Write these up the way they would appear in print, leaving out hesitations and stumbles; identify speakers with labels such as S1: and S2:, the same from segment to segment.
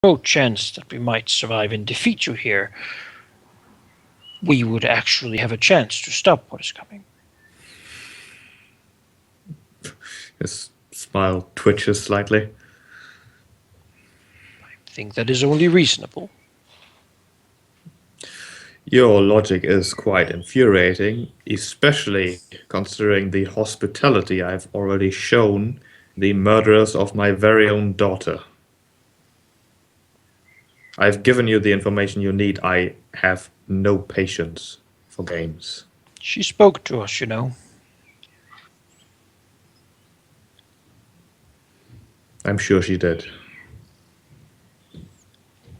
S1: no chance that we might survive and defeat you here, we would actually have a chance to stop what is coming.
S2: His smile twitches slightly.
S1: I think that is only reasonable.
S2: Your logic is quite infuriating, especially considering the hospitality I've already shown the murderers of my very own daughter. I've given you the information you need. I have no patience for games.
S1: She spoke to us, you know.
S2: I'm sure she did.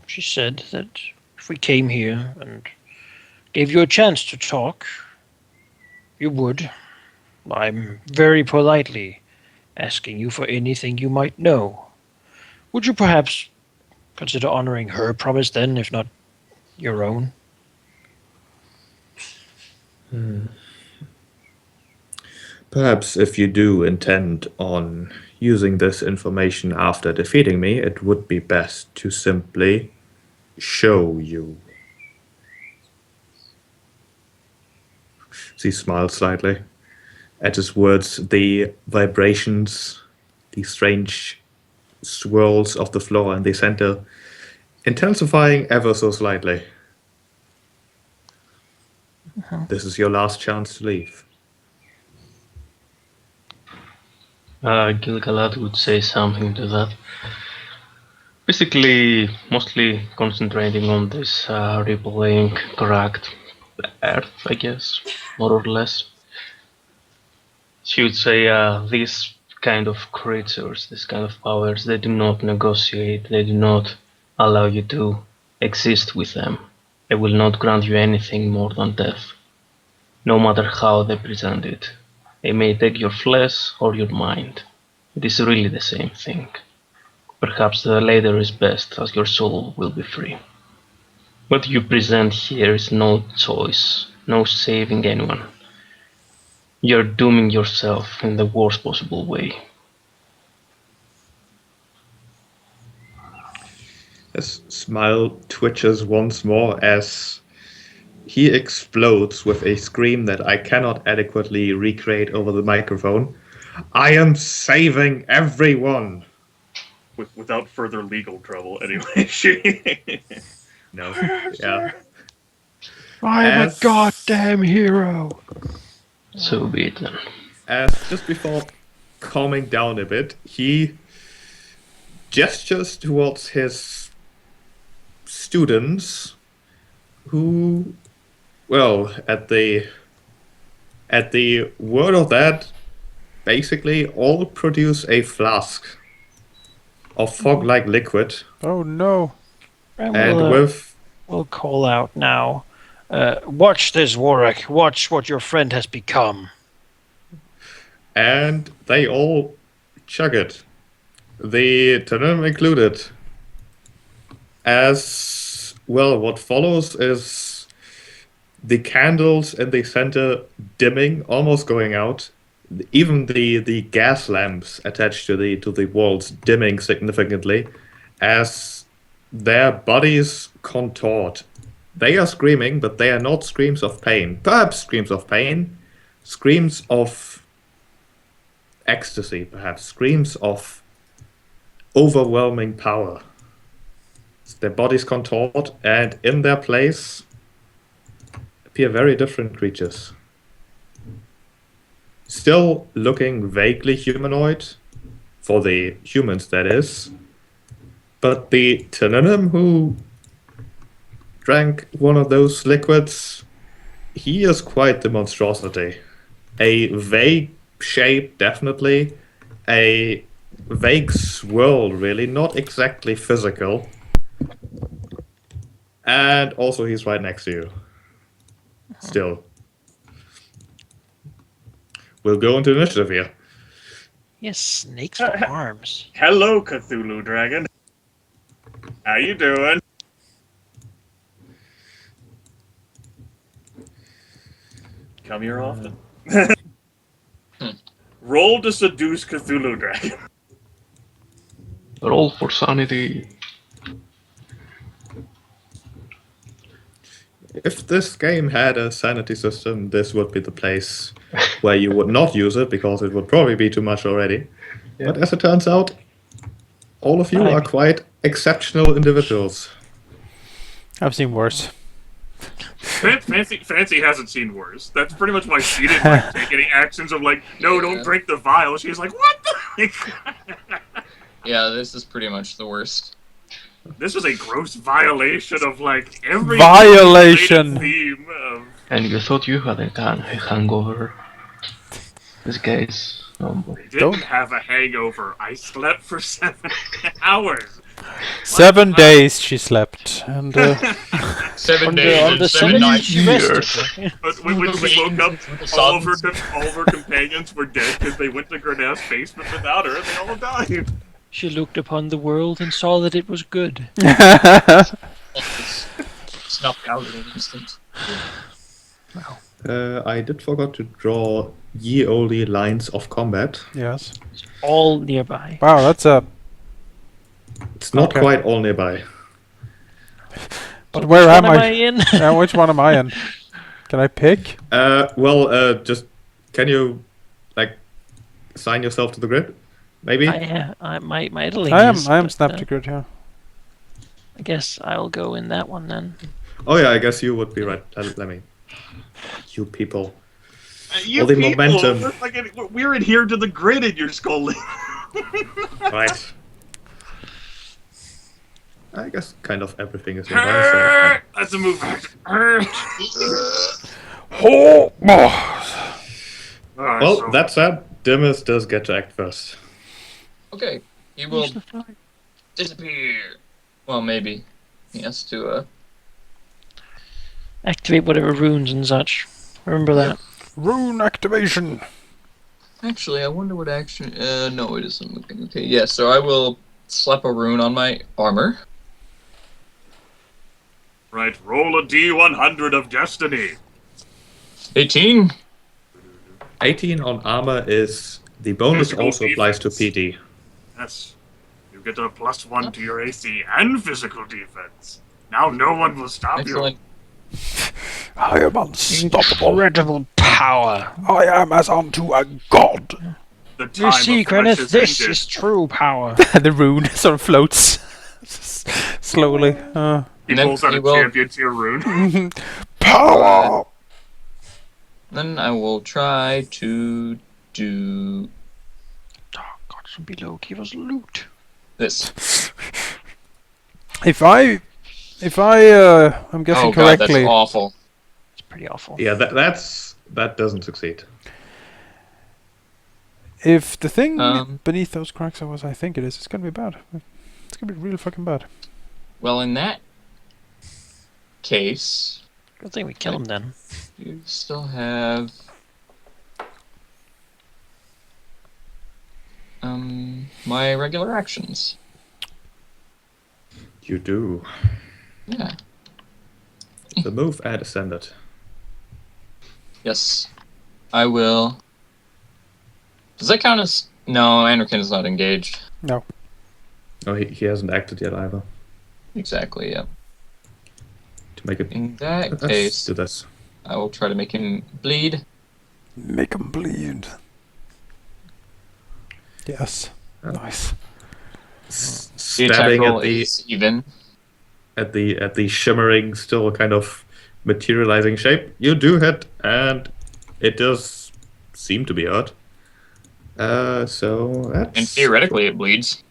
S1: She said that if we came here and gave you a chance to talk, you would. I'm very politely asking you for anything you might know. Would you perhaps consider honoring her promise then, if not your own?
S2: Perhaps if you do intend on using this information after defeating me, it would be best to simply show you. She smiles slightly. At his words, the vibrations, the strange swirls of the floor in the center, intensifying ever so slightly. This is your last chance to leave.
S3: Gilgalad would say something to that. Basically, mostly concentrating on this replaying cracked Earth, I guess, more or less. She would say these kind of creatures, these kind of powers, they do not negotiate, they do not allow you to exist with them. They will not grant you anything more than death, no matter how they present it. They may take your flesh or your mind. It is really the same thing. Perhaps the latter is best, as your soul will be free. What you present here is no choice, no saving anyone. You're dooming yourself in the worst possible way.
S2: His smile twitches once more as he explodes with a scream that I cannot adequately recreate over the microphone. I am saving everyone!
S4: Without further legal trouble, anyway. She...
S2: No. Yeah.
S1: I am a goddamn hero.
S3: So be it then.
S2: As just before calming down a bit, he gestures towards his students who, well, at the word of that, basically all produce a flask of fog-like liquid.
S5: Oh no.
S1: And we'll call out now. Watch this, Warwick. Watch what your friend has become.
S2: And they all chug it. The Tenum included. As well, what follows is the candles in the center dimming, almost going out. Even the gas lamps attached to the walls dimming significantly as their bodies contort. They are screaming, but they are not screams of pain. Perhaps screams of pain, screams of ecstasy, perhaps screams of overwhelming power. Their bodies contort, and in their place appear very different creatures. Still looking vaguely humanoid, for the humans that is, but the Tenenim who drank one of those liquids, he is quite the monstrosity. A vague shape, definitely. A vague swirl, really. Not exactly physical. And also he's right next to you. Still. We'll go into initiative here.
S1: Yes, snakes for arms.
S4: Hello, Cthulhu Dragon. How you doing? Come here often. Roll to seduce Cthulhu Dragon.
S3: Roll for sanity.
S2: If this game had a sanity system, this would be the place where you would not use it because it would probably be too much already. But as it turns out, all of you are quite exceptional individuals.
S5: I've seen worse.
S4: Fancy hasn't seen worse. That's pretty much why she didn't like take any actions of like, no, don't drink the vial. She's like, what the?
S6: Yeah, this is pretty much the worst.
S4: This was a gross violation of like every
S5: Violation!
S4: theme of...
S3: And you thought you had a hangover. This guy's... Oh boy.
S4: Didn't have a hangover. I slept for 7 hours.
S5: 7 days she slept, and
S6: 7 days
S1: On
S6: and
S1: the
S6: 7 nights.
S1: she rested.
S4: But when she woke up, all of her companions were dead because they went to Grenad's basement without her and they all died.
S1: She looked upon the world and saw that it was good.
S6: Snuffed out in an instant.
S2: I did forget to draw ye olde lines of combat.
S5: yes.
S1: All nearby.
S5: Wow, that's a.
S2: It's not
S5: Okay.
S2: quite all nearby.
S5: But where
S1: Which
S5: am
S1: one
S5: I?
S1: in?
S5: Which one am I in? Can I pick?
S2: Just can you like assign yourself to the grid? Maybe.
S1: My idling
S5: I am.
S1: is,
S5: I am
S1: but,
S5: snap to grid. Yeah.
S1: I guess I'll go in that one then.
S2: Oh yeah, I guess you would be right. Let me. You people.
S4: You
S2: All the
S4: people,
S2: momentum.
S4: we're adhered to the grid and you're scolding.
S2: Right. I guess kind of everything is nearby.
S4: That's a move action.
S5: Oh.
S2: Well, that said, Dimmers does get to act first.
S6: Okay, he will disappear. Well, maybe. He has to,
S1: Activate whatever runes and such. Remember that.
S5: Rune activation.
S6: Actually, I wonder what action... no, it isn't moving. Okay, yeah, so I will slap a rune on my armor.
S4: Right, roll a D100 of destiny.
S6: 18.
S2: 18 on armor is the bonus
S4: Physical
S2: also applies to
S4: defense.
S2: PD.
S4: Yes. You get a +1 to your AC and physical defense. Now no one will stop
S6: Excellent.
S5: I am unstoppable.
S1: Incredible power.
S5: I am as unto a god.
S4: you. The time
S1: You see,
S4: of flesh
S1: Kreneth,
S4: is
S1: this
S4: ended.
S1: is true power.
S5: The rune sort of floats slowly.
S4: He
S6: And then
S4: pulls out
S6: he
S4: a
S6: will-
S4: champion tier rune.
S5: Power.
S6: Then I will try to do
S1: Oh, God, should be low. Give us loot.
S6: this.
S5: If I I'm guessing
S6: Oh god, that's
S5: correctly.
S6: awful.
S1: It's pretty awful.
S2: Yeah, that doesn't succeed.
S5: If the thing
S6: beneath
S5: those cracks was I think it is, it's gonna be bad. It's gonna be really fucking bad.
S6: Well, in that case,
S1: Good thing we kill him then.
S6: you still have my regular actions.
S2: You do.
S6: Yeah.
S2: The move add ascended.
S6: Yes. I will. Does that count as... No, Anarkin is not engaged.
S5: No.
S2: Oh, he hasn't acted yet either.
S6: Exactly, yeah.
S2: To make it.
S6: In that
S2: Let's
S6: case,
S2: do this.
S6: I will try to make him bleed.
S5: Make 'em bleed. Yes. Nice.
S6: The attack
S2: Stabbing
S6: roll
S2: at the
S6: is even.
S2: at the shimmering, still kind of materializing shape. You do hit, and it does seem to be hurt. So that's
S6: And theoretically, it bleeds.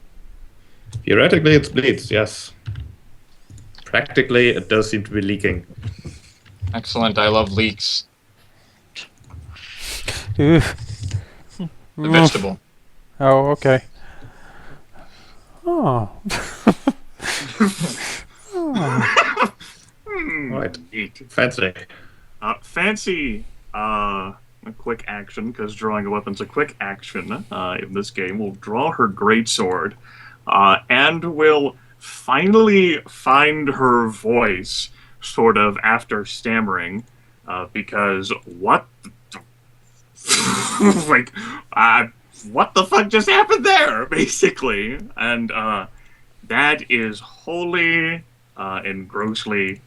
S2: theoretically it bleeds. Yes. Practically, it does seem to be leaking.
S6: Excellent, I love leeks.
S5: Ooh.
S6: The vegetable.
S5: Oh, okay. Oh.
S2: Right.
S4: Neat.
S2: Fancy.
S4: Fancy, a quick action, because drawing a weapon's a quick action in this game, will draw her greatsword, and will finally find her voice, sort of, after stammering, because what like, what the fuck just happened there, basically? And that is wholly and grossly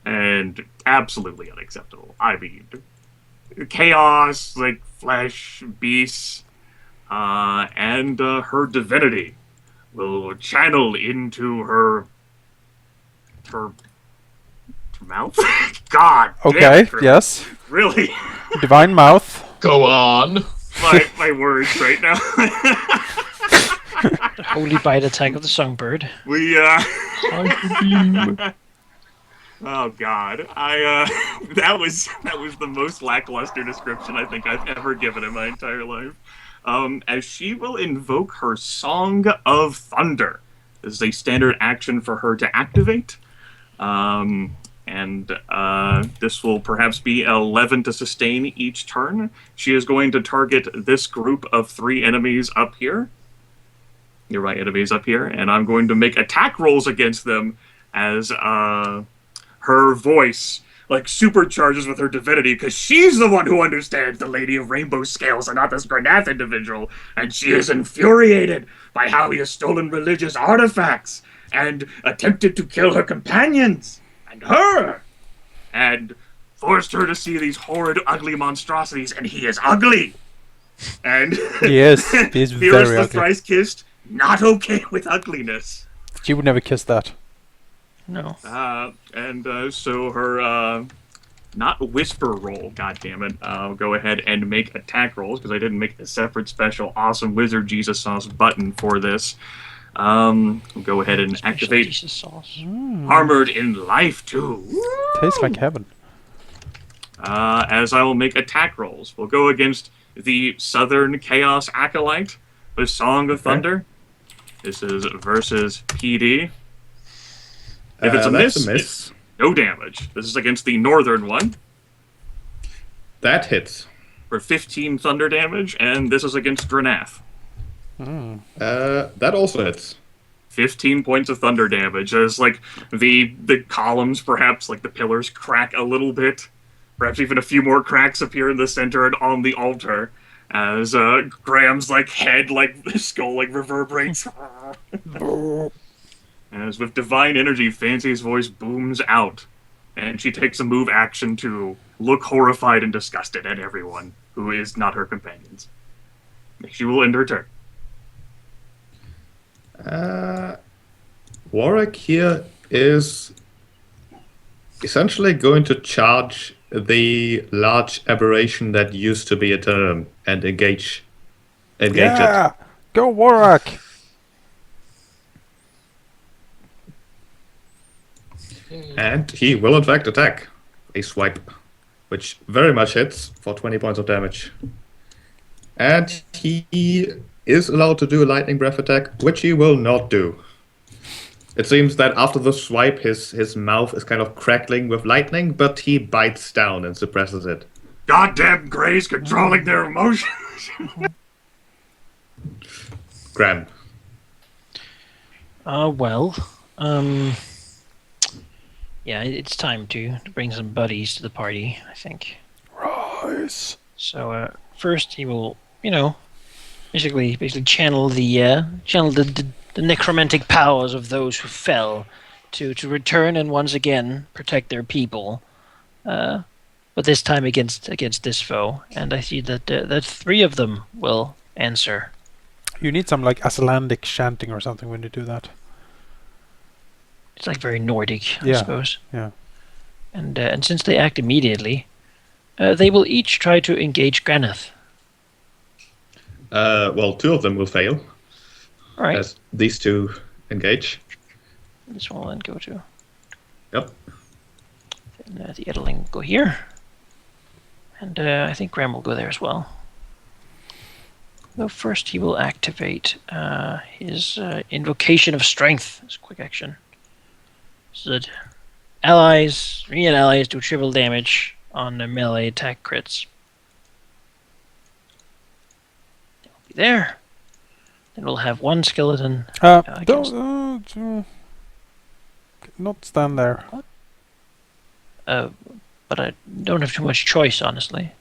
S4: and absolutely unacceptable. I mean, chaos, like flesh, beasts, and her divinity will channel into her mouth. God damn
S5: Okay,
S4: it, Chris.
S5: yes.
S4: Really,
S5: Divine mouth.
S6: Go on.
S4: my words right now.
S1: The holy bite attack of the songbird.
S4: We Oh God, that was the most lackluster description I think I've ever given in my entire life. As she will invoke her Song of Thunder. This is a standard action for her to activate. And this will perhaps be 11 to sustain each turn. She is going to target this group of 3 enemies up here. Your right enemies up here, and I'm going to make attack rolls against them as her voice like supercharges with her divinity, because she's the one who understands the Lady of Rainbow Scales and not this Granath individual, and she is infuriated by how he has stolen religious artifacts and attempted to kill her companions and her, and forced her to see these horrid, ugly monstrosities, and he is ugly. And
S5: Yes, he is
S4: Fearless
S5: very
S4: the
S5: ugly.
S4: Thrice Kissed, not okay with ugliness.
S5: She would never kiss that.
S1: No.
S4: So her not whisper roll, goddammit. I'll go ahead and make attack rolls because I didn't make a separate special awesome wizard Jesus sauce button for this. We'll go ahead and
S1: Special
S4: activate
S1: Jesus sauce.
S4: Armored in Life too.
S5: Tastes like heaven.
S4: As I will make attack rolls. We'll go against the Southern Chaos Acolyte, the Song of Thunder. This is versus PD. If it's a
S2: That's
S4: miss, no damage. This is against the Northern one
S2: That hits.
S4: for 15 thunder damage, and this is against Granath.
S2: That also hits.
S4: 15 points of thunder damage. As like the columns, perhaps like the pillars crack a little bit. Perhaps even a few more cracks appear in the center and on the altar. As Graham's like head, like skull, like reverberates. As with divine energy, Fancy's voice booms out, and she takes a move action to look horrified and disgusted at everyone who is not her companions. She will end her turn.
S2: Warwick here is essentially going to charge the large aberration that used to be a term and engage it.
S5: Yeah! Go Warwick!
S2: And he will in fact attack. A swipe, which very much hits for 20 points of damage. And he is allowed to do a lightning breath attack, which he will not do. It seems that after the swipe, his mouth is kind of crackling with lightning, but he bites down and suppresses it.
S4: Goddamn Greys controlling their emotions!
S2: Graham.
S1: Yeah, it's time to bring some buddies to the party, I think.
S5: Rise!
S1: So, first he will, basically channel the necromantic powers of those who fell to return and once again protect their people. But this time against this foe, and I see that 3 of them will answer.
S5: You need some like Icelandic chanting or something when you do that.
S1: It's like very Nordic, I
S5: Yeah,
S1: suppose.
S5: yeah.
S1: And since they act immediately, they will each try to engage Granath.
S2: Well, 2 of them will fail,
S1: All right.
S2: as these 2 engage.
S1: This one will then go to.
S2: Yep.
S1: And the Edeling will go here. And I think Graham will go there as well. Though first he will activate his Invocation of Strength as a quick action. So that Korean allies do triple damage on the melee attack crits. They'll be there. Then we'll have 1 skeleton.
S5: Not stand there.
S1: But I don't have too much choice, honestly.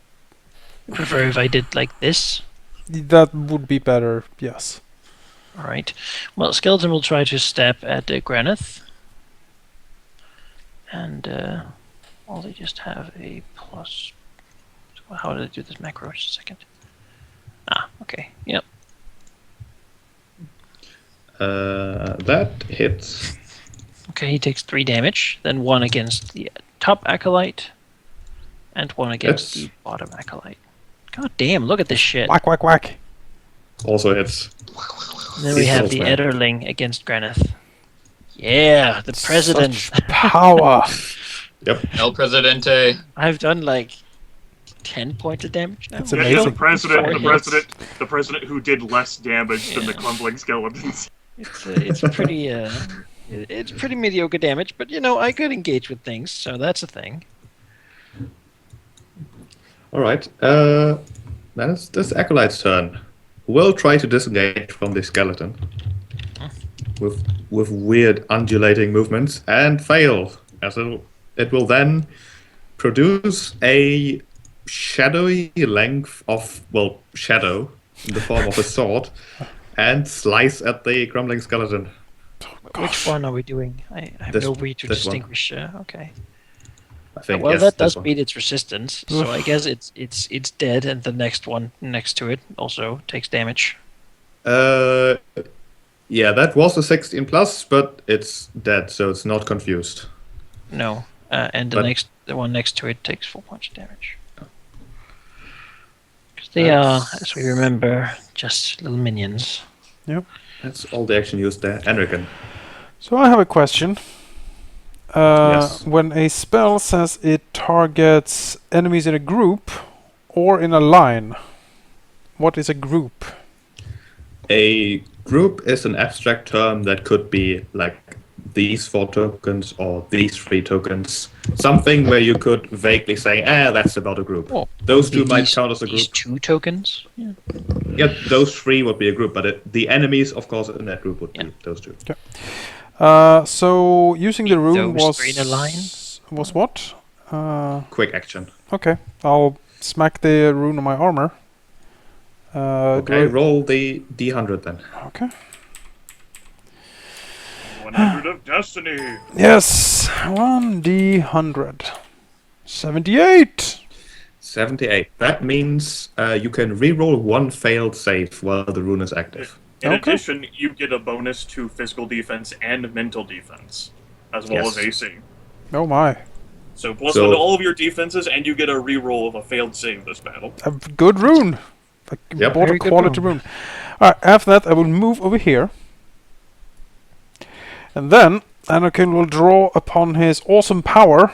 S1: I prefer if I did like this.
S5: That would be better, yes.
S1: Alright. Well, skeleton will try to stab at Granath. And well, they just have a plus. How did I do this macro? Just a second. Ah, okay. Yep.
S2: That hits.
S1: Okay, he takes 3 damage. Then 1 against the top acolyte, and 1 against
S2: Hits.
S1: the bottom acolyte. God damn! Look at this shit.
S5: Whack, whack, whack.
S2: Also hits.
S1: And then we
S2: He's
S1: have
S2: close,
S1: the
S2: man.
S1: Ederling against Granith. Yeah, the president.
S5: Such power.
S2: Yep.
S6: El Presidente.
S1: I've done like 10 points of damage now.
S5: That's
S4: Yeah,
S5: amazing.
S4: the president,
S1: Four
S4: the
S1: hits.
S4: president, the president who did less damage than the
S1: Yeah.
S4: crumbling skeletons.
S1: It's pretty it's pretty mediocre damage, but you know I could engage with things, so that's a thing.
S2: All right. Then it's this acolyte's turn. We'll try to disengage from the skeleton with weird undulating movements and fail, as it will then produce a shadowy length of shadow in the form of a sword and slice at the crumbling skeleton.
S1: Which one are we doing? I have
S2: This-
S1: no way to
S2: this one.
S1: distinguish. Okay.
S2: I think.
S1: Well,
S2: yes,
S1: that
S2: this
S1: does
S2: one.
S1: beat its resistance, so I guess it's dead, and the next one next to it also takes damage.
S2: Yeah, that was a 16 plus, but it's dead, so it's not confused.
S1: No, and
S2: But-
S1: the one next to it takes 4 points of damage. Because they are, as we remember, just little minions.
S2: That's all the action used there. Enrican.
S5: So I have a question.
S2: Yes.
S5: When a spell says it targets enemies in a group or in a line, what is a group?
S2: A group is an abstract term that could be like these 4 tokens or these 3 tokens. Something where you could vaguely say, that's about a group.
S1: Well,
S2: Those 2
S1: These-
S2: might count as a
S1: These
S2: group.
S1: 2 tokens. Yeah.
S2: Yeah, those 3 would be a group, but the enemies, of course, in that group would be those 2.
S5: So using the rune
S1: Those
S5: was
S1: 3 in a line?
S5: was what?
S2: Quick action.
S5: Okay, I'll smack the rune on my armor. Do
S2: Okay,
S5: I-
S2: roll the D100 then.
S5: Okay.
S4: 100 of destiny.
S5: Yes, 1d100. 78!
S2: 78. That means you can reroll 1 failed save while the rune is active.
S4: In
S5: Okay.
S4: addition, you get a bonus to physical defense and mental defense, as well
S2: Yes.
S4: as AC.
S5: Oh my.
S4: So plus
S2: So-
S4: 1 to all of your defenses, and you get a reroll of a failed save this battle.
S5: A good rune. Like,
S2: Yep.
S5: bought a
S1: Very good
S5: quality
S1: rune.
S5: rune. Alright, after that I will move over here. And then Anakin will draw upon his awesome power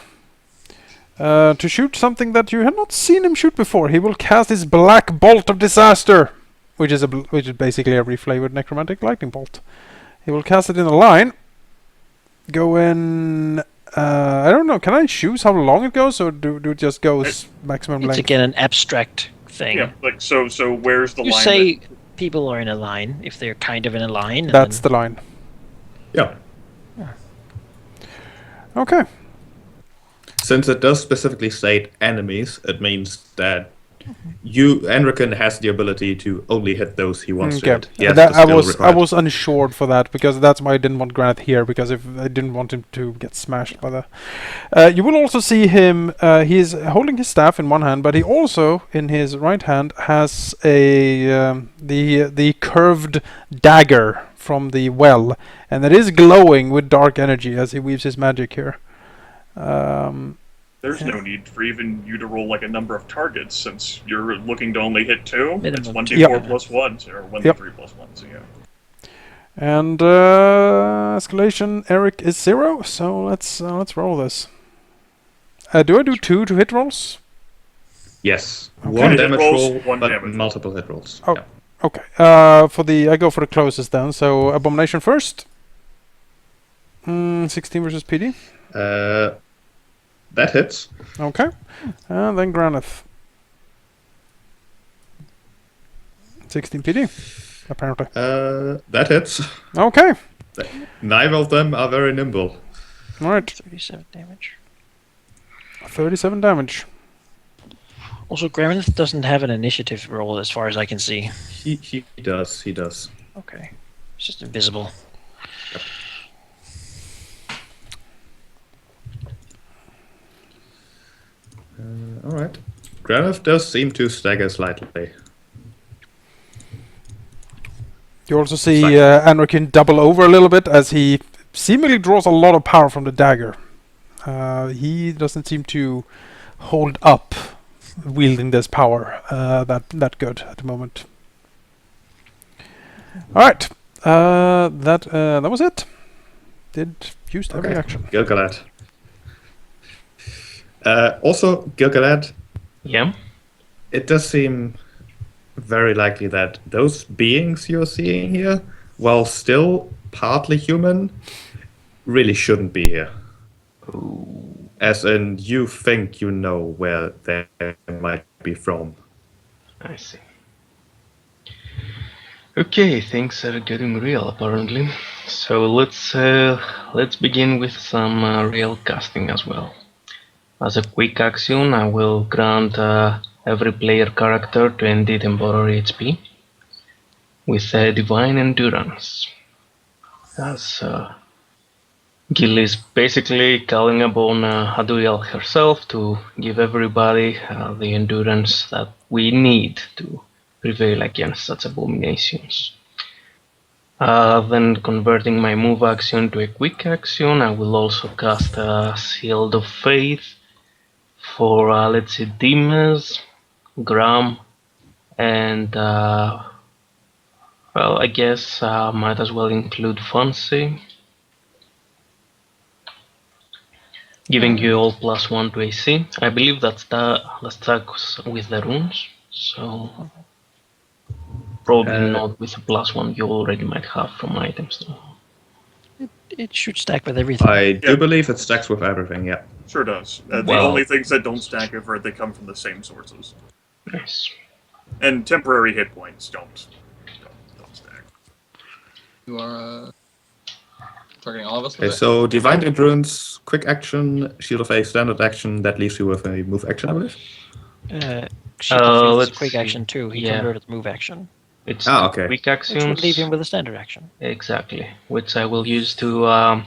S5: to shoot something that you have not seen him shoot before. He will cast his black bolt of disaster, which is basically a reflavored necromantic lightning bolt. He will cast it in a line. Go in. I don't know. Can I choose how long it goes, or do it just goes maximum
S1: It's
S5: length?
S1: again an abstract thing.
S4: Yeah, like so. So where's the
S1: You
S4: line?
S1: say people are in a line if they're kind of in a line. and
S5: That's
S1: then-
S5: the line.
S2: Yeah.
S5: Okay.
S2: Since it does specifically state enemies, it means that Enrican has the ability to only hit those he wants to hit. He has
S5: That,
S2: the
S5: I
S2: skill
S5: was
S2: required.
S5: unsure for that because that's why I didn't want Granite here, because if I didn't want him to get smashed by the. You will also see him. He is holding his staff in one hand, but he also in his right hand has the curved dagger from the well, and it is glowing with dark energy as he weaves his magic here.
S4: There's no need for even you to roll like a number of targets since you're looking to only hit 2. It's
S1: Minimum
S4: 1d4
S5: 2.
S4: plus 1, or 1d3
S5: Yep.
S4: plus 1. So yeah.
S5: And escalation Eric is 0, so let's roll this. Do I do 2 to hit rolls?
S2: Yes.
S5: Okay.
S2: 1
S4: Hit
S2: damage
S4: rolls,
S2: roll,
S4: 1
S2: but
S4: damage.
S2: multiple hit rolls.
S5: Oh.
S2: Yeah.
S5: Okay. I go for the closest then. So abomination first. 16 versus PD.
S2: That hits.
S5: Okay. And then Granith. 16 PD. Apparently.
S2: That hits.
S5: Okay.
S2: Neither of them are very nimble.
S5: All right.
S1: 37 damage.
S5: 37 damage.
S1: Also, Granith doesn't have an initiative roll as far as I can see.
S2: He does. He does.
S1: Okay. It's just invisible.
S2: Alright. Granov does seem to stagger slightly.
S5: You also see
S2: Psych.
S5: Anrakin double over a little bit as he seemingly draws a lot of power from the dagger. He doesn't seem to hold up wielding this power that good at the moment. All right, that was it. Did used every
S2: Okay.
S5: action.
S2: Gilgalad. Also, Gilgalad,
S3: Yeah.
S2: it does seem very likely that those beings you're seeing here, while still partly human, really shouldn't be here. As in, you think you know where they might be from.
S3: I see. Okay, things are getting real apparently. So let's begin with some real casting as well. As a quick action, I will grant every player character 20 temporary HP with divine endurance. As Gil is basically calling upon Hadriel herself to give everybody the endurance that we need to prevail against such abominations. Then converting my move action to a quick action, I will also cast a Shield of Faith for, let's see, Dimas, Graham, and, well, I guess might as well include Fancy. Giving you all +1 to AC. I believe that stacks with the runes, so probably not with the +1 you already might have from items.
S1: It should stack with everything.
S2: I do
S4: Yeah.
S2: believe it stacks with everything, yeah.
S4: Sure does. The
S3: Well-
S4: only things that don't stack are they come from the same sources,
S3: Nice.
S4: and temporary hit points don't stack.
S6: You are targeting all of us
S2: Okay,
S6: with it?
S2: so Divine Endurance, quick action, Shield of Faith, standard action, that leaves you with a move action, I believe.
S1: Shield of Faith is a
S3: let's
S1: quick
S3: see.
S1: action too. He
S3: Yeah.
S1: converted move action,
S3: It's
S2: Ah,
S3: the
S2: okay.
S3: quick
S1: which
S3: actions.
S1: would leave him with a standard action.
S3: Exactly, which I will use to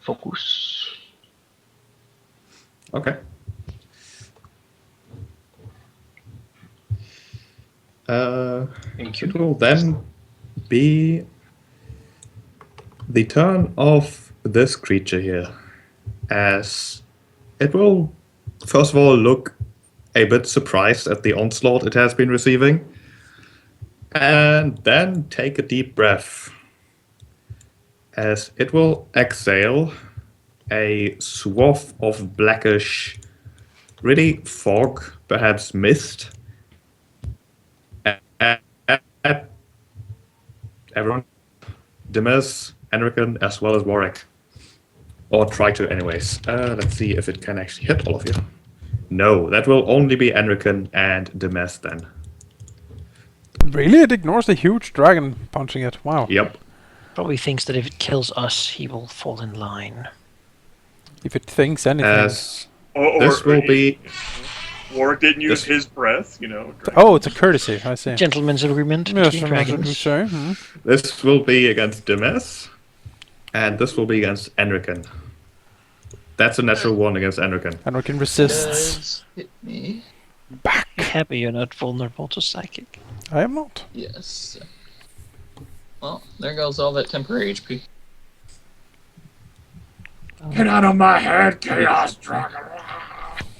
S3: focus.
S2: Okay.
S3: Thank
S2: It will then be the turn of this creature here, as it will first of all look a bit surprised at the onslaught it has been receiving, and then take a deep breath, as it will exhale a swath of blackish, really fog, perhaps mist, at everyone, Dimas, Enrican, as well as Warwick. Or try to, anyways. Let's see if it can actually hit all of you. No, that will only be Enrican and Dimas then.
S5: Really, it ignores the huge dragon punching it. Wow.
S2: Yep.
S1: Probably thinks that if it kills us, he will fall in line.
S5: If it thinks anything.
S2: As
S4: Or
S2: this will be.
S4: Warwick didn't use
S2: this-
S4: his breath, you know.
S5: Oh, it's a courtesy. I see.
S1: Gentleman's agreement
S5: Yes,
S1: between
S5: I'm not sure
S1: dragons.
S5: who say. Hmm.
S2: This will be against Dimas, and this will be against Enrican. That's a natural one against Enrican.
S5: Anrakin resists.
S6: Does hit me.
S5: Back.
S1: Be happy you're not vulnerable to psychic.
S5: I am not.
S6: Yes. Well, there goes all that temporary HP.
S4: Get out of my head, Chaos Dragon!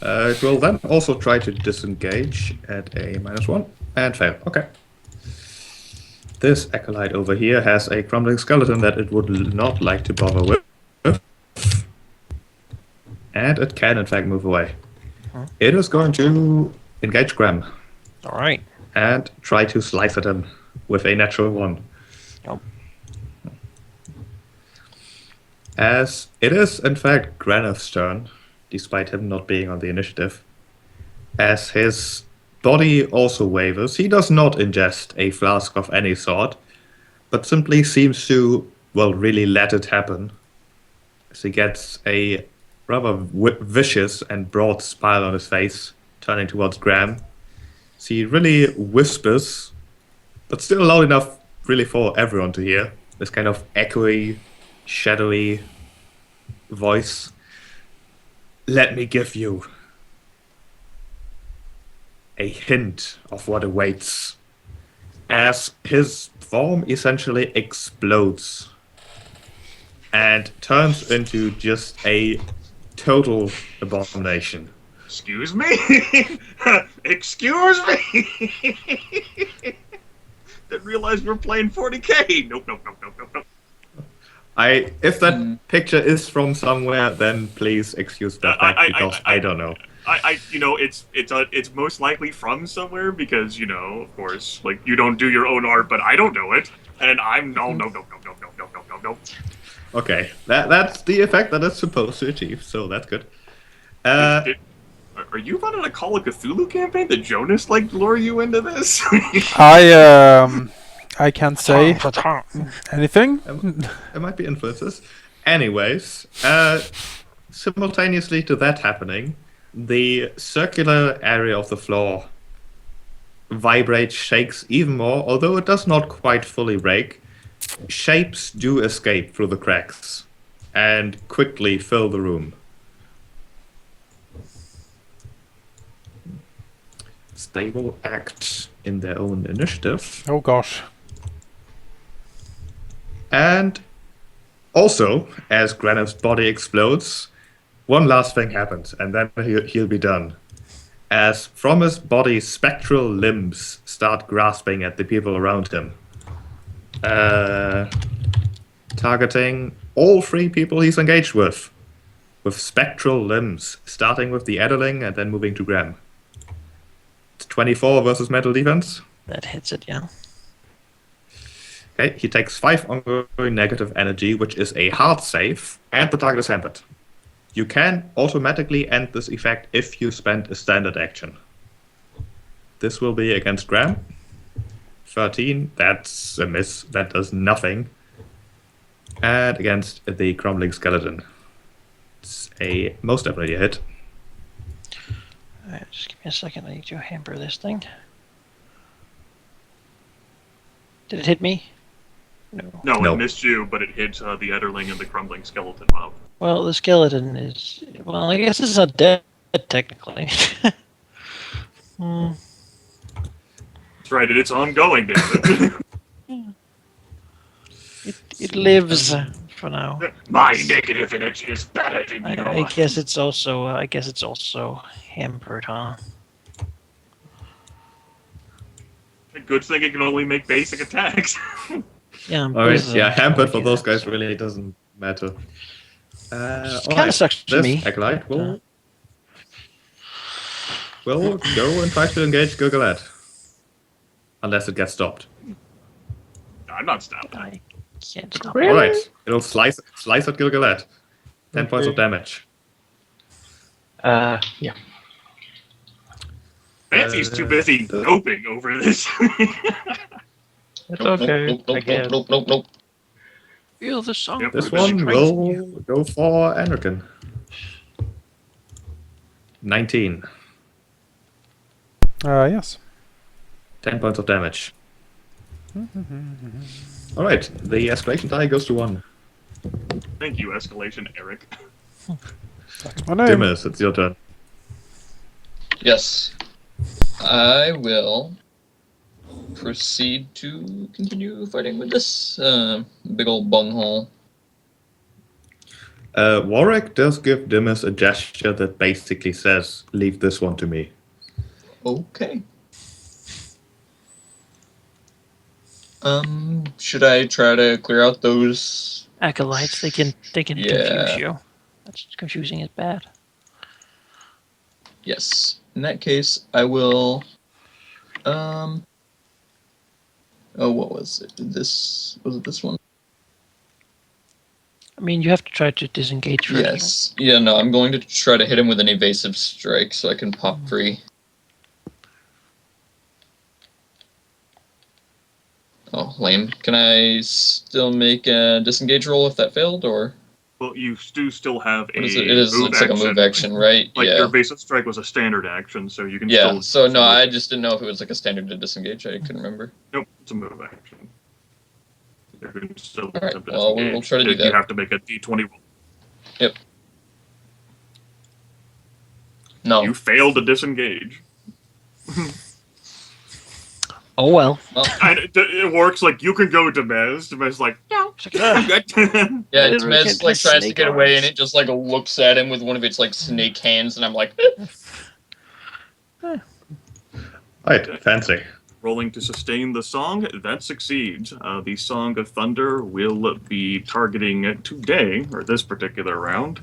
S2: It will then also try to disengage at a -1 and fail. Okay. This acolyte over here has a crumbling skeleton that it would not like to bother with. And it can, in fact, move away. It is going to engage Graham
S1: All right.
S2: and try to slice at him with a natural 1.
S1: Nope.
S2: As it is, in fact, Granov's turn, despite him not being on the initiative. As his body also wavers, he does not ingest a flask of any sort, but simply seems to, well, really let it happen. As he gets a rather vicious and broad smile on his face, turning towards Graham. So he really whispers, but still loud enough, really, for everyone to hear. This kind of echoey, shadowy voice. Let me give you a hint of what awaits as his form essentially explodes and turns into just a total abomination.
S4: Excuse me? Excuse me? Didn't realize we were playing 40k. Nope.
S2: If that picture is from somewhere, then please excuse that fact because I don't know.
S4: It's most likely from somewhere because, of course, like, you don't do your own art, but I don't know it. And I'm no.
S2: Okay, that's the effect that it's supposed to achieve, so that's good.
S4: Are you running a Call of Cthulhu campaign? Did Jonas, lure you into this?
S5: I can't say anything.
S2: There might be influences. Anyways, simultaneously to that happening, the circular area of the floor vibrates, shakes even more, although it does not quite fully break. Shapes do escape through the cracks and quickly fill the room. They will act in their own initiative.
S5: Oh gosh.
S2: And also, as Granev's body explodes, one last thing happens, and then he'll be done. As from his body, spectral limbs start grasping at the people around him. Targeting all 3 people he's engaged with spectral limbs, starting with the Edeling and then moving to Graham. It's 24 versus mental defense.
S1: That hits it, yeah.
S2: Okay, he takes 5 ongoing negative energy, which is a hard save, and the target is hampered. You can automatically end this effect if you spend a standard action. This will be against Graham. 13, that's a miss. That does nothing. And against the crumbling skeleton. It's a most definitely a hit.
S1: Alright, just give me a second. I need to hamper this thing. Did it hit me?
S4: No,
S2: No.
S4: it missed you, but it hit the Ederling and the crumbling skeleton mob.
S1: Well, the skeleton is... Well, I guess it's not dead, technically.
S4: That's right, it's ongoing, David.
S1: It lives for now.
S4: My negative energy is better than
S1: I
S4: yours.
S1: guess it's also. Hampered, huh?
S4: A good thing it can only make basic attacks.
S1: Yeah.
S2: Alright, yeah, hampered for those guys really doesn't matter.
S1: Kind of sucks for
S2: this
S1: me.
S2: Acolyte will go and try to engage Gilgalad. Unless it gets stopped.
S4: I'm not stopping.
S1: I can't stop.
S2: Alright, it'll slice at Gilgalad. 10 points of damage.
S3: Yeah.
S4: Fancy's too busy noping over this.
S3: It's okay, I guess.
S6: Nope.
S1: Feel the song.
S4: Yep.
S2: This one will go for Enrican. 19.
S5: Yes.
S2: 10 points of damage. Alright, the escalation die goes to 1.
S4: Thank you, Escalation Eric.
S5: That's my name.
S2: Dimmers, it's your turn.
S6: Yes. I will proceed to continue fighting with this big old bunghole.
S2: Warwick does give Dimmers a gesture that basically says, leave this one to me.
S6: Okay. Should I try to clear out those
S1: Acolytes, they can confuse you. That's confusing is bad.
S6: Yes. In that case, I will. Oh, what was it? Was it this one?
S1: I mean, you have to try to disengage first.
S6: Yes. Yeah. No, I'm going to try to hit him with an evasive strike so I can pop free. Oh, lame. Can I still make a disengage roll if that failed, or?
S4: Well, you do still have a
S6: What is it? It is.
S4: move
S6: It's like a move action, right?
S4: Like
S6: yeah.
S4: your evasive strike was a standard action, so you can
S6: Yeah.
S4: still.
S6: So no, I just didn't know if it was like a standard to disengage. I couldn't remember.
S4: Nope, it's a move action. You can still
S6: Alright,
S4: attempt to
S6: well, we'll
S4: disengage.
S6: try to do
S4: You
S6: that.
S4: have to make a d20 roll.
S6: Yep. No.
S4: You failed to disengage.
S1: Oh well.
S6: Well,
S4: And it works like you can go to Mez. Mez like, no,
S1: It's like,
S4: I'm good.
S6: yeah,
S1: literally
S6: Tmez
S1: can't
S6: like
S1: just
S6: tries to
S1: snake
S6: get away, and
S1: arms.
S6: it just like looks at him with one of its like snake hands, and I'm like,
S2: Right, fancy.
S4: Rolling to sustain the song, that succeeds. The Song of Thunder will be targeting today, or this particular round,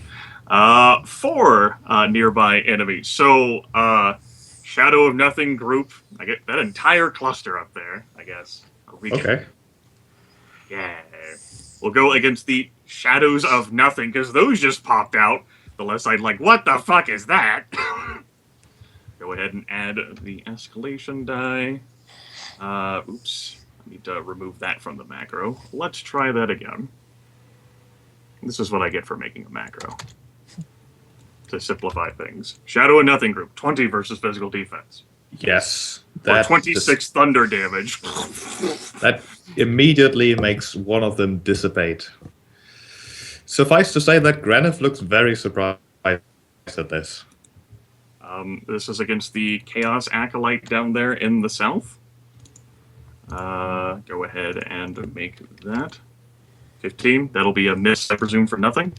S4: 4 nearby enemies. So, Shadow of Nothing group, I get that entire cluster up there, I guess.
S2: Okay.
S4: Yeah. We'll go against the Shadows of Nothing, because those just popped out. The left side, like, what the fuck is that? Go ahead and add the escalation die. Oops. I need to remove that from the macro. Let's try that again. This is what I get for making a macro. To simplify things. Shadow of Nothing group, 20 versus physical defense.
S2: Yes.
S4: Or 26 thunder damage.
S2: That immediately makes one of them dissipate. Suffice to say that Granith looks very surprised at this.
S4: This is against the Chaos Acolyte down there in the south. Go ahead and make that 15. That'll be a miss, I presume, for nothing.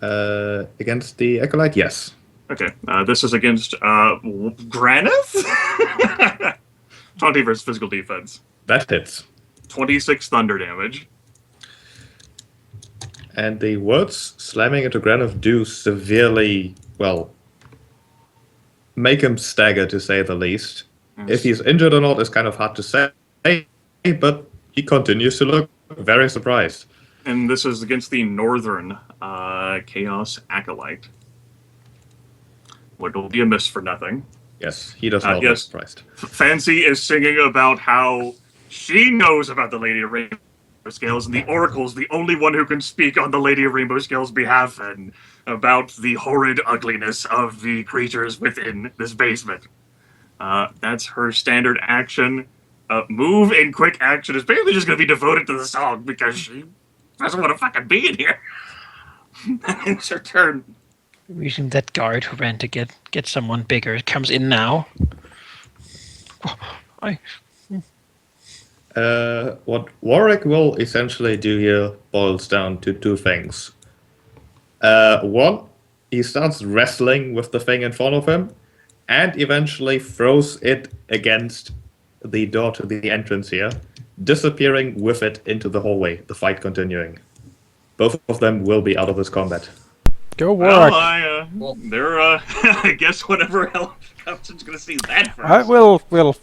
S2: Against the Acolyte, yes.
S4: Okay, this is against Granith? 20 versus physical defense.
S2: That hits.
S4: 26 thunder damage.
S2: And the words slamming into Granith do severely, well, make him stagger, to say the least.
S4: Yes.
S2: If he's injured or not is kind of hard to say, but he continues to look very surprised.
S4: And this is against the northern Chaos Acolyte. Which will be a miss for nothing.
S2: Yes, he does not look
S4: yes.
S2: surprised.
S4: Fancy is singing about how she knows about the Lady of Rainbow Scales, and the Oracle's the only one who can speak on the Lady of Rainbow Scales' behalf, and about the horrid ugliness of the creatures within this basement. That's her standard action. Move and quick action is basically just going to be devoted to the song because she doesn't want to fucking be in here. It's her turn.
S1: Using that guard who ran to get someone bigger comes in now.
S2: What Warwick will essentially do here boils down to 2 things. One, he starts wrestling with the thing in front of him, and eventually throws it against the door to the entrance here, disappearing with it into the hallway, the fight continuing. Both of them will be out of this combat.
S5: Go Warwick.
S4: Well, they're, I guess whatever else Captain's gonna see that first.
S5: I will.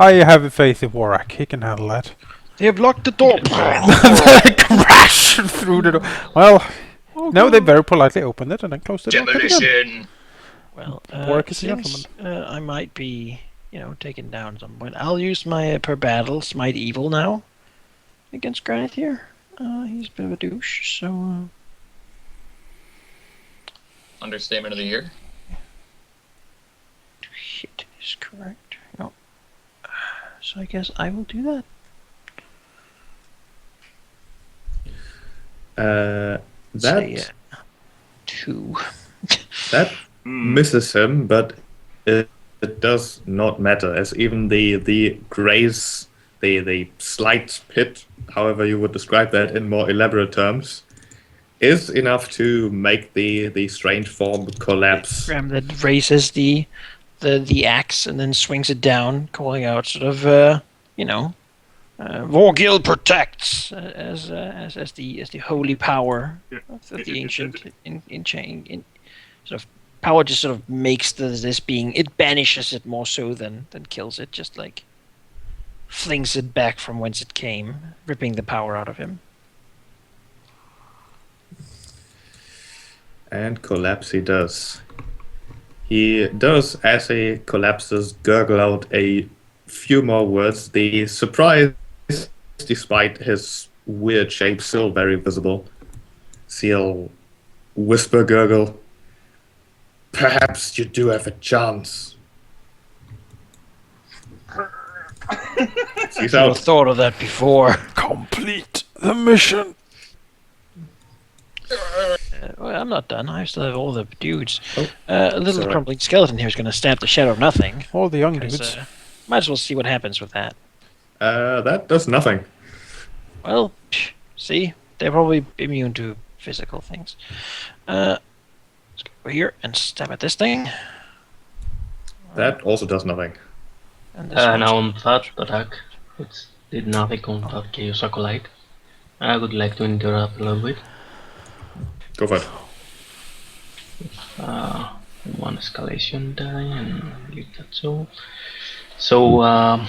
S5: I have faith in Warwick. He can handle that.
S1: They have locked the door.
S5: Crash through the door. Well, no, they very politely opened it and then closed it.
S6: demolition.
S1: Well,
S5: Warwick is a
S1: since I might be, taken down at some point, I'll use my per battle smite evil now against Granite here. He's a bit of a douche, so.
S6: Understatement of the year.
S1: Shit is correct. No. So I guess I will do that.
S2: That
S1: Say, 2.
S2: that misses him, but it does not matter, as even the graze, the slight pit, however you would describe that in more elaborate terms, is enough to make the strange form collapse.
S1: Ram that raises the axe and then swings it down, calling out sort of Vorgil protects as the holy power of the ancient in sort of power just sort of makes this being, it banishes it more so than kills it, just like flings it back from whence it came, ripping the power out of him.
S2: And collapse he does. He does, as he collapses, gurgle out a few more words. The surprise, despite his weird shape, still very visible. Seal whisper gurgle. Perhaps you do have a chance. He's
S1: I
S2: out.
S1: thought of that before.
S5: Complete the mission.
S1: Well, I'm not done. I still have all the dudes.
S2: Oh,
S1: A little
S2: sorry.
S1: crumbling skeleton here is going to stab the shadow of nothing.
S5: All the young
S1: 'cause,
S5: dudes.
S1: Might as well see what happens with that.
S2: That does nothing.
S1: Well, see? They're probably immune to physical things. Let's go over here and stab at this thing.
S2: That also does nothing.
S1: And this one's-
S3: Now on that attack, it did nothing on that Chaos Acolyte. I would like to interrupt a little bit.
S2: Go for it.
S3: One escalation die and leave that so. So,
S4: Oh.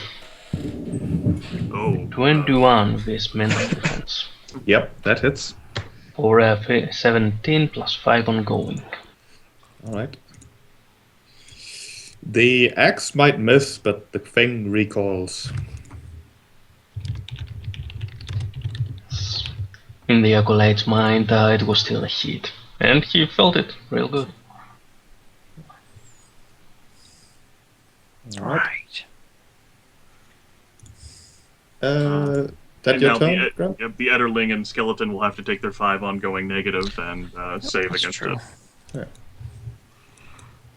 S3: 21 with mental defense.
S2: Yep, that hits.
S3: For 17 plus 5 ongoing.
S2: Alright. The axe might miss, but the thing recalls.
S3: In the Acolyte's mind, it was still a hit. And he felt it real good.
S1: Right.
S2: That
S4: And
S2: your
S4: now
S2: turn, Graham?
S4: the Etterling and Skeleton will have to take their 5 ongoing negative and save
S1: That's
S4: against
S1: true.
S4: it.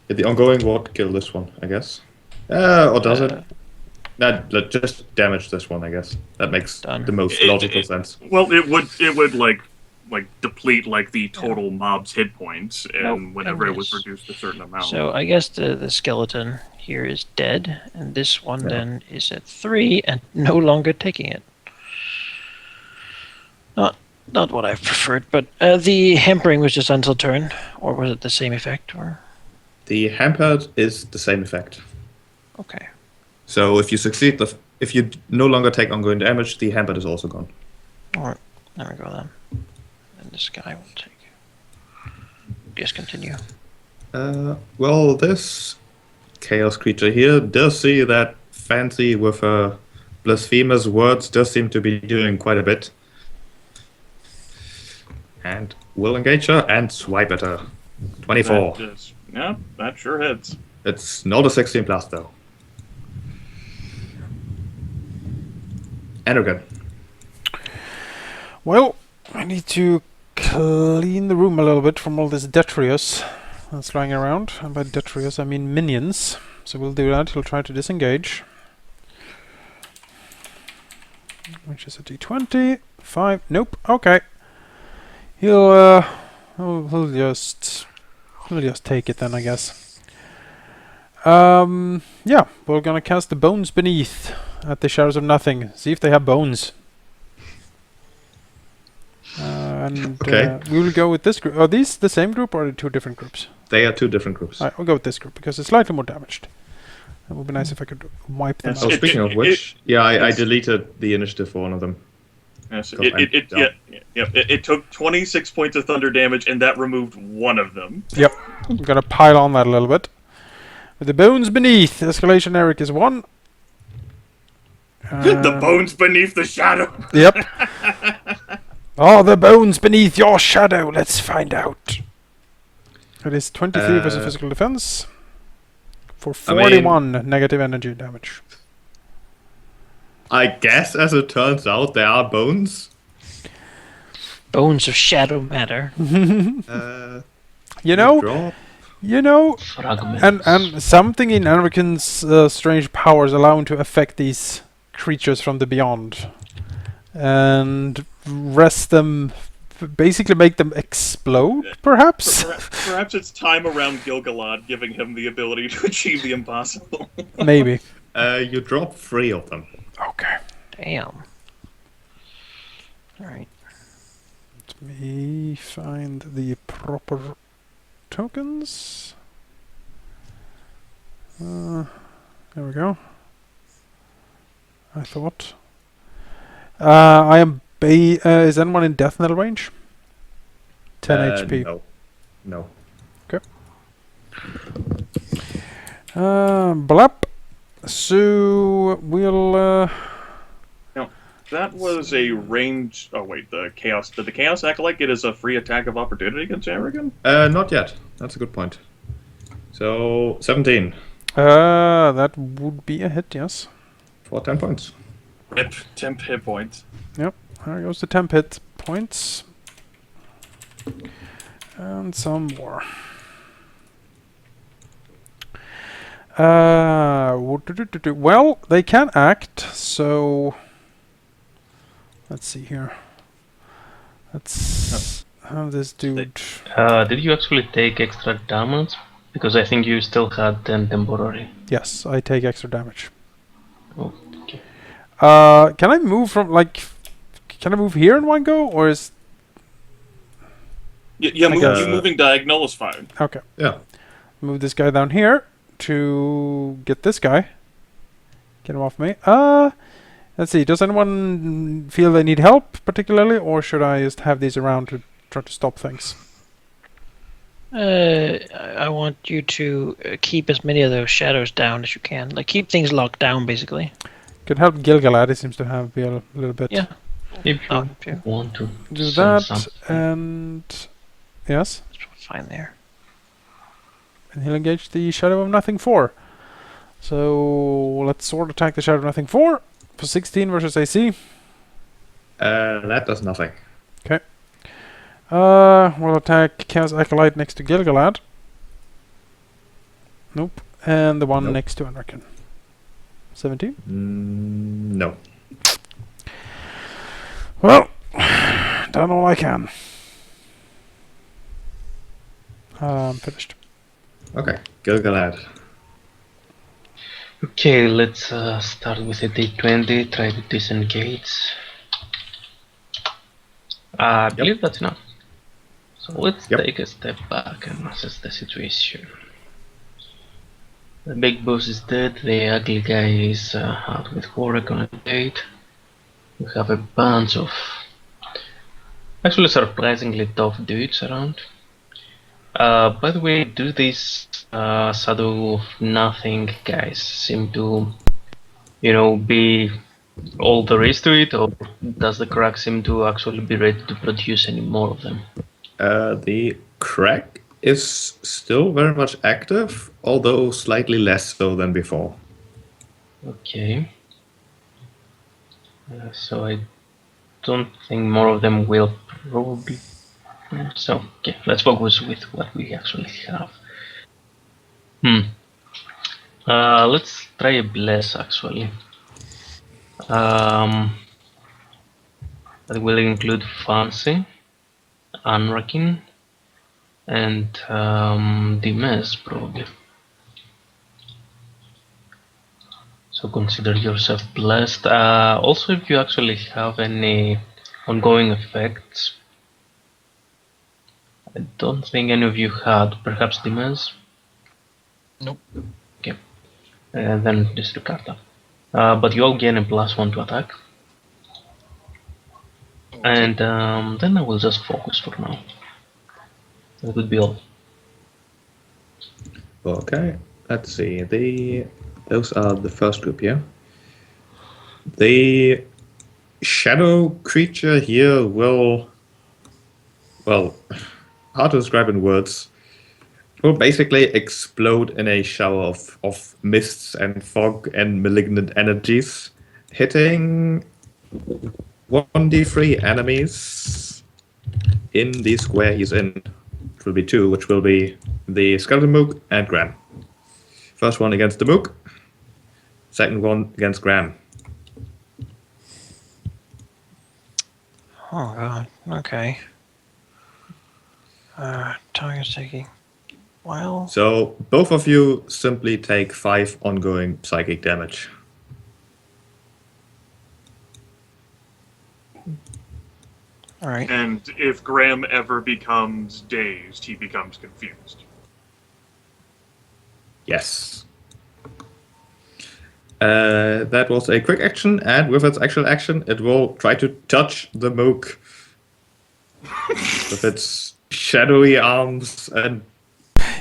S2: Yeah, the ongoing won't kill this one, I guess. Or does it? Nah, just damage this one, I guess. That makes
S1: Done.
S2: the most
S4: It-
S2: logical
S4: it-
S2: sense.
S4: Well, it would like deplete like the total mob's hit points, and
S1: Nope,
S4: whenever
S1: and
S4: it was
S1: this.
S4: reduced a certain amount.
S1: So I guess the skeleton here is dead, and this one then is at 3 and no longer taking it. Not what I preferred, but the hampering was just until turn, or was it the same effect? Or
S2: The hampered is the same effect.
S1: okay,
S2: So if you succeed, if you no longer take ongoing damage, the hampered is also gone.
S1: all right, there we go then. And this guy will take. Just continue.
S2: Well, this chaos creature here does see that Fancy with her blasphemous words does seem to be doing quite a bit. And will engage her and swipe at her. 24.
S4: Yeah, that sure hits.
S2: It's not a 16 plus though. Energon.
S5: Well, I need to clean the room a little bit from all this detritus that's lying around. And by detritus, I mean minions. So we'll do that. He'll try to disengage. Which is a d20. 5. Nope. Okay. He'll just take it then, I guess. Yeah, we're gonna cast the Bones Beneath at the Shadows of Nothing. See if they have bones. And
S2: Okay.
S5: we will go with this group. Are these the same group or are they two different groups?
S2: They are two different groups.
S5: Alright, we'll go with this group because it's slightly more damaged. It would be nice if I could wipe them
S4: Yes.
S2: Oh,
S5: out.
S2: speaking of
S4: it-
S2: which, I
S4: yes.
S2: deleted the initiative for one of them.
S4: Yes,
S2: Go on,
S4: it took 26 points of thunder damage, and that removed one of them.
S5: Yep. I'm gonna pile on that a little bit. With the Bones Beneath, escalation Eric is 1.
S4: The bones beneath the shadow.
S5: Yep. Oh, the bones beneath your shadow. Let's find out. It is 23 versus physical defense for
S2: I mean-
S5: 41 negative energy damage.
S2: I guess, as it turns out, there are bones.
S1: Bones of shadow matter.
S5: You know,
S2: Drop.
S3: Fragments.
S5: and something in Anarkin's strange powers allow him to affect these creatures from the beyond and rest them, basically make them explode, perhaps.
S4: Perhaps it's time around Gilgalad giving him the ability to achieve the impossible.
S5: Maybe.
S2: You drop 3 of them.
S5: Okay.
S1: Damn. All right.
S5: Let me find the proper tokens. There we go. I thought. I am. Is anyone in death knell range? 10 HP.
S2: No.
S5: Blap. So we'll.
S4: That was a range. Oh wait, did the Chaos Acolyte get as a free attack of opportunity against Aragon?
S2: Not yet. That's a good point. So, 17
S5: That would be a hit, yes.
S2: for 10 points.
S4: Rip, temp hit points.
S5: There goes the temp hit points. And some more. Well, they can act, so let's see here. Let's have this dude.
S3: Did you actually take extra damage? Because I think you still had 10 temporary.
S5: Yes, I take extra damage.
S3: Okay.
S5: Can I move from Can I move here in one go, or is
S4: Yeah,
S5: I guess-
S4: moving diagonal is fine.
S5: okay?
S2: Yeah.
S5: Move this guy down here to get this guy. Get him off me. Let's see. Does anyone feel they need help particularly, or should I just have these around to try to stop things?
S1: I want you to keep as many of those shadows down as you can. Like, keep things locked down, basically.
S5: Could help Gilgalad. He seems to have be a little bit.
S1: Yeah.
S3: If you
S1: Oh, yeah.
S3: want to
S5: Do
S3: send
S5: that
S3: something.
S5: and yes,
S1: That's fine there.
S5: and he'll engage the Shadow of Nothing 4. So let's sword attack the Shadow of Nothing 4 for 16 versus AC.
S2: That does nothing.
S5: We'll attack Chaos Acolyte next to Gilgalad. Nope. And the one
S2: Nope.
S5: next to Anrakin. 17.
S2: No.
S5: Well, done all I can. Finished.
S2: Okay, Gilgalad.
S3: Okay, let's start with a D20, try to disengage. I believe that's enough. So let's
S2: Yep.
S3: take a step back and assess the situation. The big boss is dead, the ugly guy is out with Warwick on a date. We have a bunch of actually surprisingly tough dudes around. By the way, do these Shadow of Nothing guys seem to, be all there is to it, or does the crack seem to actually be ready to produce any more of them?
S2: The crack is still very much active, although slightly less so than before.
S3: Okay. So I don't think more of them will probably. So okay, let's focus with what we actually have. Let's try a bless actually. That will include Fancy, Unracking, and Dimes probably. So consider yourself blessed. Also, if you actually have any ongoing effects, I don't think any of you had. Perhaps Dimes?
S6: Nope.
S3: Okay. Then disregard that. But you all gain a +1 to attack. And then I will just focus for now. That would be all.
S2: Okay, let's see. Those are the first group here. The shadow creature here will, well, hard to describe in words. Will basically explode in a shower of mists and fog and malignant energies, hitting 1d3 enemies in the square he's in. It will be 2, which will be the Skeleton Mook and Graham. First one against the Mook, second one against Graham.
S1: Oh god. Okay. Target's taking. Well.
S2: So both of you simply take 5 ongoing psychic damage.
S1: All right.
S4: And if Graham ever becomes dazed, he becomes confused.
S2: Yes. That was a quick action, and with its actual action, it will try to touch the Mook with its shadowy arms and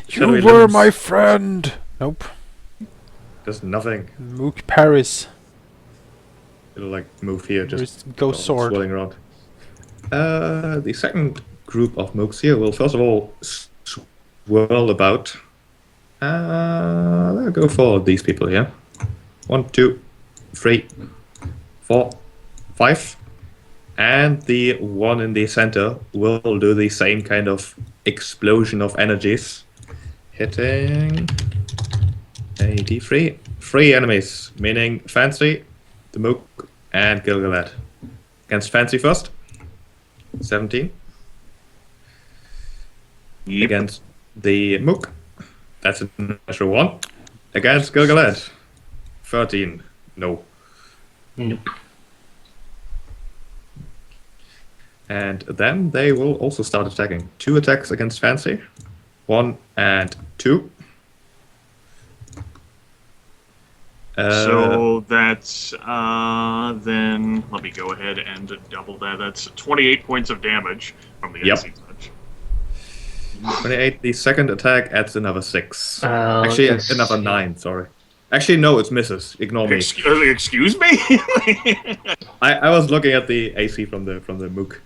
S2: shadowy
S5: You were
S2: limbs.
S5: my friend. Nope.
S2: Does nothing.
S5: Mook Paris.
S2: It'll like move here, just
S5: Ghost sword.
S2: swirling around. The second group of Mooks here will first of all swirl about. I'll go for these people here. 1, 2, 3, 4, 5. And the one in the center will do the same kind of explosion of energies. Hitting a D3. 3 enemies, meaning Fancy, the Mook, and Gilgalad. Against Fancy first. 17.
S4: Yep.
S2: Against the Mook. That's a natural 1. Against Gilgalad. 13. No.
S3: Nope.
S2: And then they will also start attacking. 2 attacks against Fancy. 1 and 2.
S4: So that's then let me go ahead and double that. That's 28 points of damage from the
S2: Yep.
S4: AC touch.
S2: 28. The second attack adds another 6.
S3: Uh,
S2: Actually,
S3: yes.
S2: another 9, sorry. Actually, no, it's misses. Ignore me.
S4: Excuse me?
S2: I was looking at the AC from the Mook.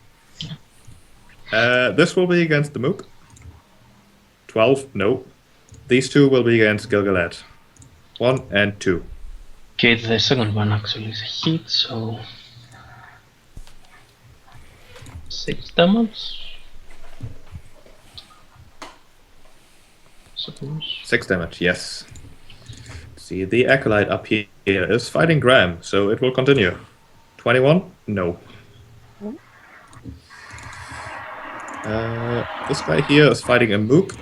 S2: This will be against the Mook. 12, no. These 2 will be against Gilgalad. 1 and 2.
S3: Okay, the second one actually is a hit, so 6 damage. Suppose.
S2: 6 damage, yes. See, the Acolyte up here is fighting Graham, so it will continue. 21? No. This guy here is fighting a Mook.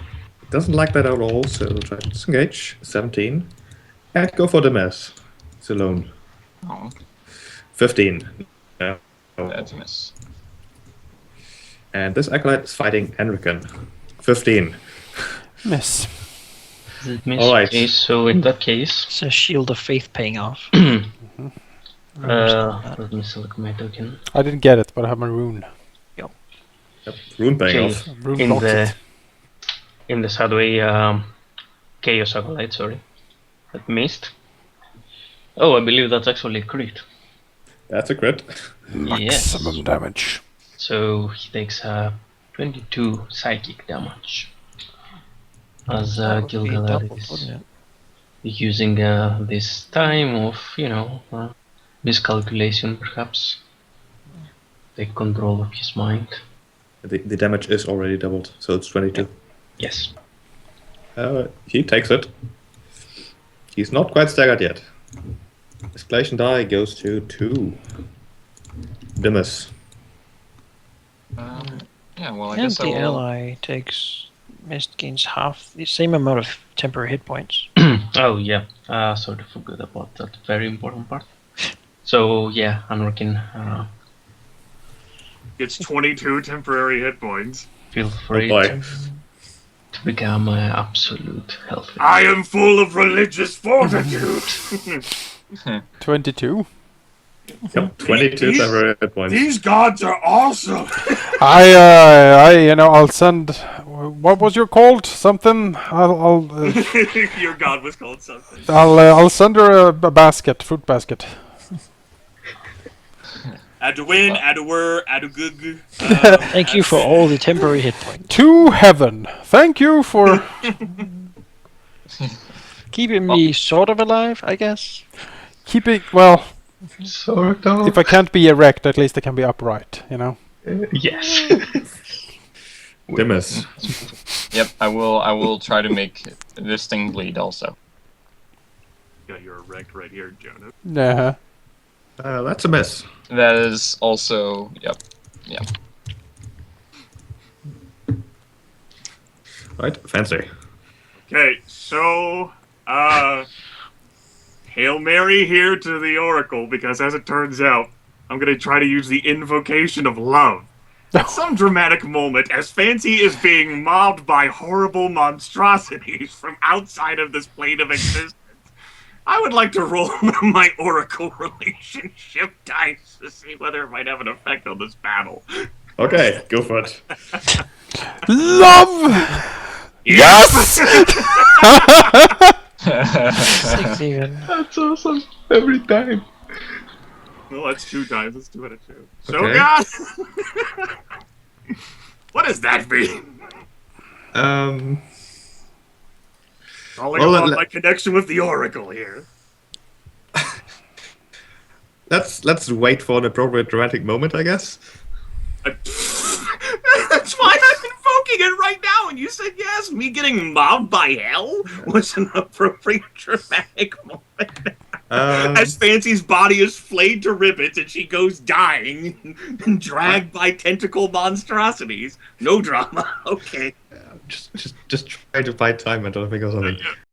S2: Doesn't like that at all, so we'll try to disengage. 17. And go for the mess. It's alone.
S6: Oh,
S2: 15. No.
S6: that's a miss.
S2: And this Acolyte is fighting Enrican. 15.
S5: Miss.
S3: That means
S2: Alright.
S3: okay, so in that case,
S1: It's a shield of faith paying off.
S3: let me select my token.
S5: I didn't get it, but I have my rune.
S2: Yep. Rune paying
S3: Okay.
S2: off.
S5: Rune
S3: In
S5: blocks
S3: the
S5: it.
S3: in the Sadway Chaos Acolyte, sorry. That missed. Oh, I believe that's actually a crit.
S2: That's a crit.
S5: Maximum damage.
S3: So he takes 22 psychic damage. As
S1: That would be
S3: Gilgalad
S1: doubled,
S3: is
S1: wouldn't it?
S3: using this time of, miscalculation perhaps. Take control of his mind.
S2: The damage is already doubled, so it's 22.
S3: Yes.
S2: He takes it. He's not quite staggered yet. Escalation die goes to 2. Dimas.
S6: Yeah, well, I
S1: And
S6: guess I
S1: the
S6: will.
S1: ally takes mist gains half the same amount of temporary hit points.
S3: Oh yeah, sort of forgot about that very important part. So yeah, Anrakin,
S4: It's 22 temporary hit points.
S3: feel free
S2: boy.
S3: to become absolute health.
S4: I am full of religious fortitude.
S5: 22.
S2: Yep, 22
S4: These-
S2: temporary hit points.
S4: These gods are awesome.
S5: I'll send. What was your called? Something.
S4: Your god was called something.
S5: I'll send her a basket, fruit basket.
S4: Add to win, add to were, add to good.
S1: Thank you for all the temporary hit points.
S5: To heaven. Thank you for.
S1: Keeping me sort of alive, I guess.
S5: Keeping. Well,
S3: Sort of.
S5: if I can't be erect, at least I can be upright. You know.
S3: Yes.
S2: Dimas.
S6: Yep, I will try to make this thing bleed also.
S4: Got your erect right here, Jonah.
S5: Yeah.
S2: That's a miss.
S6: That is also, yep.
S2: Right, fancy.
S4: Okay, so, Hail Mary here to the Oracle, because as it turns out, I'm gonna try to use the invocation of love. At some dramatic moment, as Fancy is being mobbed by horrible monstrosities from outside of this plane of existence, I would like to roll my Oracle relationship dice to see whether it might have an effect on this battle.
S2: Okay, go for it.
S5: Love. Yes.
S1: 6 even.
S3: That's awesome. Every time.
S4: Well, that's 2 times. Let's do it at 2. So,
S2: Okay.
S4: God! What does that mean?
S2: Um,
S4: Calling
S2: Well,
S4: upon
S2: let-
S4: my connection with the Oracle here.
S2: let's wait for an appropriate dramatic moment, I guess.
S4: That's why I'm invoking it right now! when you said yes. Me getting mobbed by hell was an appropriate dramatic moment. As Fancy's body is flayed to ribbons and she goes dying and dragged by tentacle monstrosities. No drama. Okay.
S2: just try to find time and don't think of something.